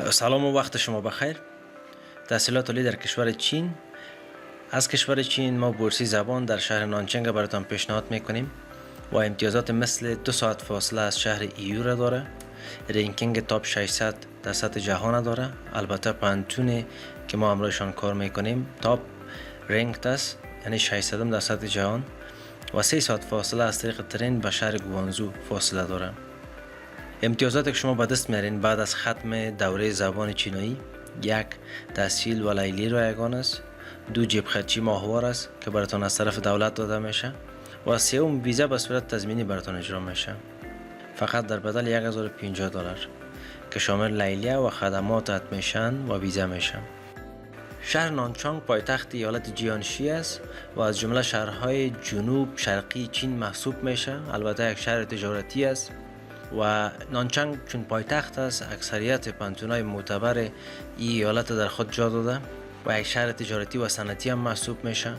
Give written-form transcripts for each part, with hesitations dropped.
سلام و وقت شما بخیر. تحصیلات عالی در کشور چین. از کشور چین ما بورسی زبان در شهر نانچنگ براتان پیشنهاد میکنیم و امتیازات مثل 2 ساعت فاصله از شهر ایو را داره. رینکینگ تاپ 600 در سطح جهان داره. البته پانتونی که ما امروزشان کار میکنیم تاپ رینک است، یعنی 600 در سطح جهان و 3 ساعت فاصله از طریق ترین به شهر گوانزو فاصله داره. امتیازات که شما به دست میارین بعد از ختم دوره زبان چینایی: 1 تحصیل و لیلی رایگان است، 2 جیب خرچی ماهوار است که براتون از طرف دولت داده میشه و 3 ویزا به صورت تضمینی براتون اجرا میشه، فقط در بدل $1050 که شامل لیلی و خدمات ادمیشن و ویزا میشه. شهر نانچانگ پایتخت ایالت جیانشی است و از جمله شهرهای جنوب شرقی چین محسوب میشه. البته یک شهر تجارتی است و نانچانگ چون پایتخت است اکثریت پانتونای معتبر این ایالت در خود جا داده و یک شهر تجارتی و صنعتی هم محسوب میشه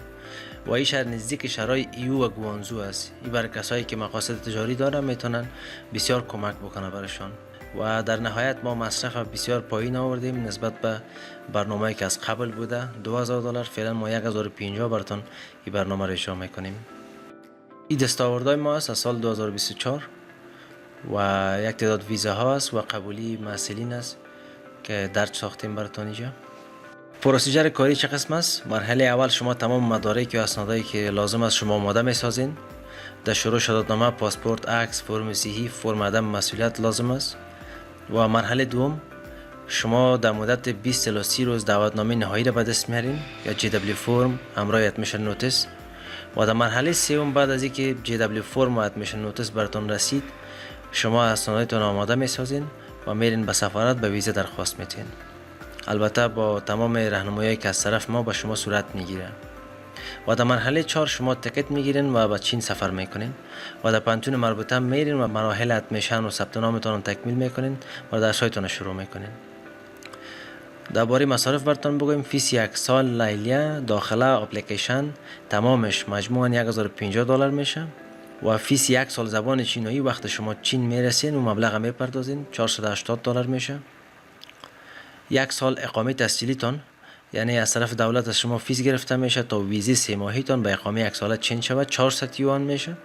و این شهر نزدیک شهرهای ایو و گوانزو است. این برای کسایی که مقاصد تجاری دارن میتونن بسیار کمک بکنه برشان. و در نهایت ما مصرف بسیار پایین آوردیم نسبت به برنامه‌ای که از قبل بوده. $2000 فعلا ما 1050 براتون این برنامه را اجرا میکنیم. این دستاوردهای ما است از سال 2024 و یک تعداد ویزا ها است و قبولی محصلین است که درج ساختیم براتون اینجا. پروسیجر کاری چه قسم است؟ مرحله اول شما تمام مدارک و اسنادایی که لازم است شما آماده میسازین. در شروع شهادتنامه، پاسپورت، عکس، فرم صحیح، فرم عدم مسئولیت لازم است. و مرحله دوم شما در مدت 20 الی 30 روز دعوتنامه نهایی را به دست میارین یا JW فرم همراه ادمیشن نوتیس. و در مرحله سوم بعد از اینکه JW فرم و ادمیشن نوتیس براتون رسید شما اسنادتون آماده میسازین و میرین به سفارت به ویزا درخواست میتین. البته با تمام راهنمایی که از طرف ما به شما صورت میگیره. و در مرحله 4 شما تکت میگیرین و به چین سفر میکنین و در پانتون مربوطه میرین و مراحل ادمیشن و ثبت نامتون تکمیل میکنین و درسایتون شروع میکنین. درباره مصارف براتون بگویم. فیس 1 سال لیلیه داخله اپلیکیشن تمامش مجموعاً $1050 میشه و فیس 1 سال زبان چینایی وقت شما چین میرسین و مبلغ میپردازین $480 میشه. 1 سال اقامه تحصیلیتون، یعنی از طرف دولت از شما فیس گرفته میشه تا ویزی 3 ماهیتون به اقامه 1 ساله چین شود. 400 یوان میشه.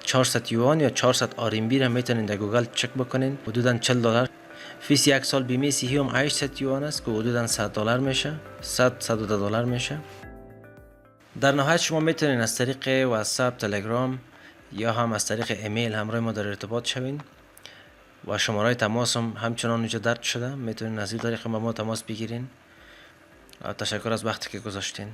400 یوان یا 400 RMB را میتونین در گوگل چک بکنین، حدوداً $40. فیس 1 سال بیمه صحی هم 800 یوان است که حدوداً $100 میشه. $110 میشه. در نهایت شما میتونین از طریق واتساپ، تلگرام یا هم از طریق ایمیل همراه ما در ارتباط شوین و شماره تماس هم همچنان اونجا درج شده، میتونین از این طریق با ما تماس بگیرین. تشکر از وقتی که گذاشتین.